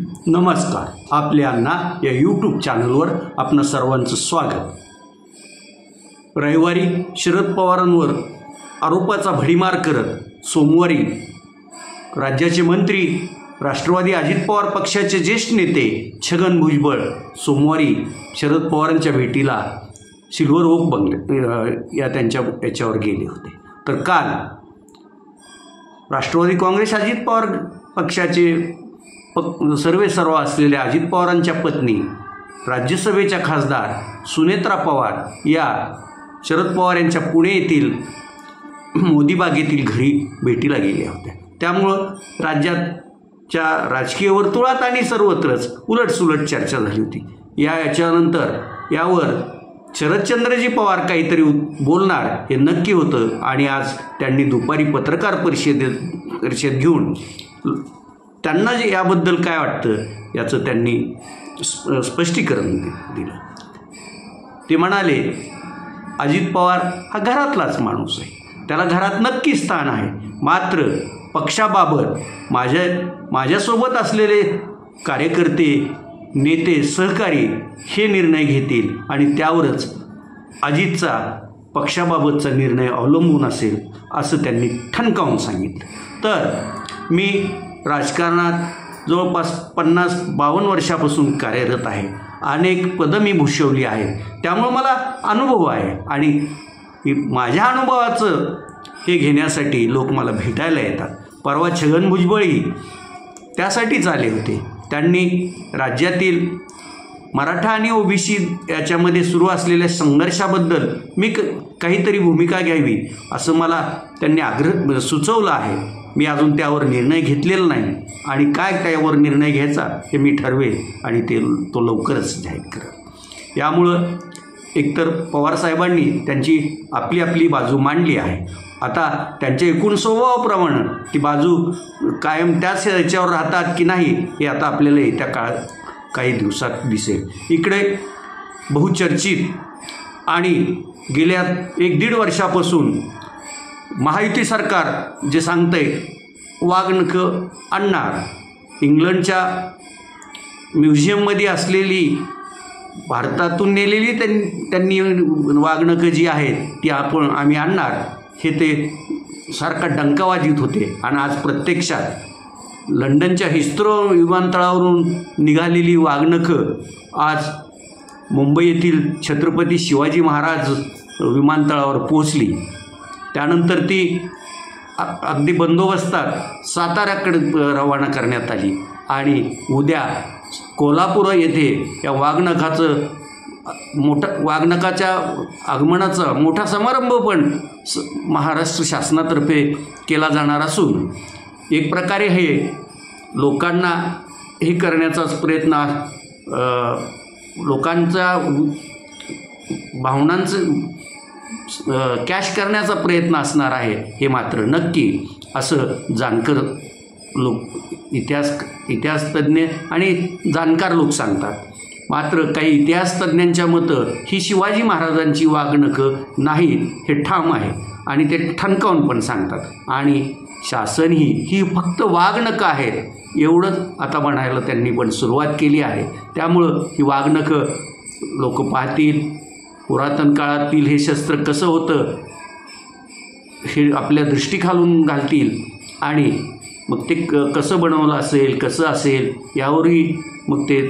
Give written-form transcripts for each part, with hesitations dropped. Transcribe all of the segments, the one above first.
नमस्कार. आपल्यांना या यूट्यूब चॅनलवर आपणा सर्वांचं स्वागत. रविवारी शरद पवारांवर आरोपाचा भडीमार करत सोमवारी राज्याचे मंत्री राष्ट्रवादी अजित पवार पक्षाचे ज्येष्ठ नेते छगन भुजबळ सोमवारी शरद पवारांच्या भेटीला सिल्वर ओक बंगले या याच्यावर गेले होते. तर काल राष्ट्रवादी काँग्रेस अजित पवार पक्षाचे सर्वेसर्वा असलेल्या अजित पवारांच्या पत्नी राज्यसभेच्या खासदार सुनेत्रा पवार या शरद पवार यांच्या पुणे येथील मोदीबाग येथील घरी भेटीला गेल्या होत्या. त्यामुळं राज्याच्या राजकीय वर्तुळात आणि सर्वत्रच उलटसुलट चर्चा झाली होती. याच्यानंतर यावर शरदचंद्रजी पवार काहीतरी बोलणार हे नक्की होतं आणि आज त्यांनी दुपारी पत्रकार परिषद घेऊन त्यांना जे याबद्दल काय वाटतं याचं त्यांनी स्पष्टीकरण दिलं. ते म्हणाले, अजित पवार हा घरातलाच माणूस आहे, त्याला घरात नक्की स्थान आहे, मात्र पक्षाबाबत माझ्यासोबत असलेले कार्यकर्ते, नेते, सहकारी हे निर्णय घेतील आणि त्यावरच अजितचा पक्षाबाबतचा निर्णय अवलंबून असेल असं त्यांनी ठणकावून सांगितलं. तर मी राजकारणात जवळपास 50-52 वर्षापासून कार्यरत आहे. अनेक पदं मी भूषवली आहेत, त्यामुळं मला अनुभव आहे आणि माझ्या अनुभवाचं हे घेण्यासाठी लोक मला भेटायला येतात. परवा छगन भुजबळही त्यासाठीच आले होते. त्यांनी राज्यातील मराठा आणि ओबीसी याच्यामध्ये सुरू असलेल्या संघर्षाबद्दल मी काहीतरी भूमिका घ्यावी असं मला त्यांनी सुचवलं आहे. मी अजून त्यावर निर्णय घेतलेला नाही आणि काय त्यावर निर्णय घ्यायचा हे मी ठरवेल आणि तो लवकरच जाहीर करेल. यामुळं एकतर पवारसाहेबांनी त्यांची आपली बाजू मांडली आहे. आता त्यांच्या एकूण स्वभावाप्रमाणे ती बाजू कायम त्याच याच्यावर राहतात की नाही हे आता आपल्याला येत्या काही दिवसात दिसेल. इकडे बहुचर्चित आणि गेल्या 1-1.5 वर्षापासून महायुती सरकार जे सांगतंय वाघनखं आणणार, इंग्लंडच्या म्युझियममध्ये असलेली भारतातून नेलेली त्यांनी वाघनखं जी आहेत ती आम्ही आणणार, हे ते सारखा डंका वाजवीत होते. आणि आज प्रत्यक्षात लंडनच्या हिस्त्रो विमानतळावरून निघालेली वाघनखं आज मुंबई येथील छत्रपती शिवाजी महाराज विमानतळावर पोहोचली. त्यानंतर ती अगदी बंदोबस्तात साताऱ्याकडे रवाना करण्यात आली आणि उद्या कोल्हापूर येथे या वाघनखाच्या आगमनाचा मोठा समारंभ पण महाराष्ट्र शासनातर्फे केला जाणार असून एक प्रकारे हे लोकांना हे करण्याचाच प्रयत्न, लोकांच्या भावनांचं कॅश करण्याचा प्रयत्न असणार आहे हे मात्र नक्की असं जाणकार लोक, इतिहासतज्ञ आणि जाणकार लोक सांगतात. मात्र काही इतिहासतज्ञांच्या मतं ही शिवाजी महाराजांची वाघनखं नाहीत हे ठाम आहे आणि ते ठणकावून पण सांगतात. आणि शासनही ही फक्त वाघनखं आहेत एवढंच आता म्हणायला त्यांनी पण सुरुवात केली आहे. त्यामुळं ही वाघनखं लोक पाहतील, पुरातन काळातील हे शस्त्र कसं होतं हे आपल्या दृष्टीखालून घालतील आणि मग ते कसं बनवलं असेल, कसं असेल यावरही मग ते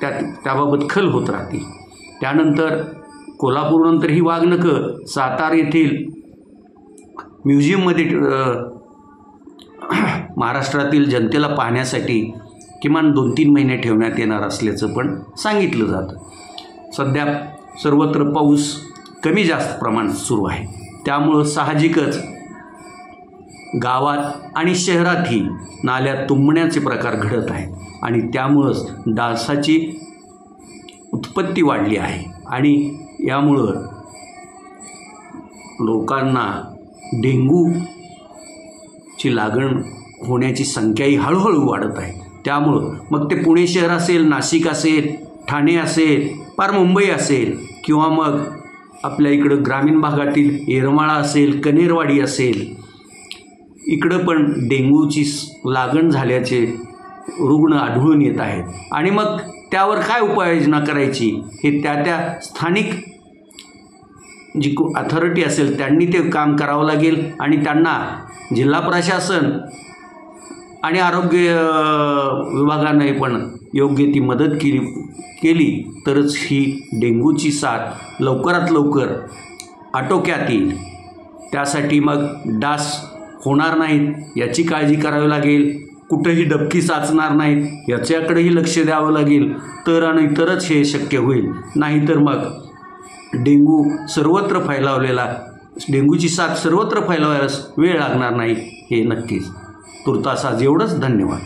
त्याबाबत खल होत राहतील. त्यानंतर कोल्हापूरनंतर ही वाघनखं सातारा येथील म्युझियममध्ये महाराष्ट्रातील जनतेला पाहण्यासाठी किमान 2-3 महिने ठेवण्यात येणार असल्याचं पण सांगितलं जातं. सध्या सर्वत्र पाऊस कमी जास्त प्रमाणात सुरू आहे, त्यामुळं साहजिकच गावात आणि शहरातही नाल्यात तुंबण्याचे प्रकार घडत आहेत आणि त्यामुळंच डासाची उत्पत्ती वाढली आहे आणि यामुळं लोकांना डेंग्यूची लागण होण्याची संख्याही हळूहळू वाढत आहे. त्यामुळं मग ते पुणे शहर असेल, नाशिक असेल, ठाणे असेल, पार मुंबई असेल किंवा मग आपल्या इकडं ग्रामीण भागातील येरमाळा असेल, कनेरवाडी असेल, इकडं पण डेंग्यूची लागण झाल्याचे रुग्ण आढळून येत आहेत. आणि मग त्यावर काय उपाययोजना करायची हे त्या स्थानिक जी अथॉरिटी असेल त्यांनी ते काम करावं लागेल. आणि त्यांना जिल्हा प्रशासन आणि आरोग्य विभागाने पण योग्य ती मदत केली तरच ही डेंग्यूची साथ लवकरात लवकर आटोक्यात येईल. त्यासाठी मग डास होणार नाहीत याची काळजी करावी लागेल, कुठंही डबकी साचणार नाहीत याच्याकडेही लक्ष द्यावं लागेल, तरच हे शक्य होईल. नाहीतर मग डेंग्यूची साथ सर्वत्र फैलावयास वेळ लागणार नाही हे नक्कीच. तुर्तास आज एवढंच. धन्यवाद.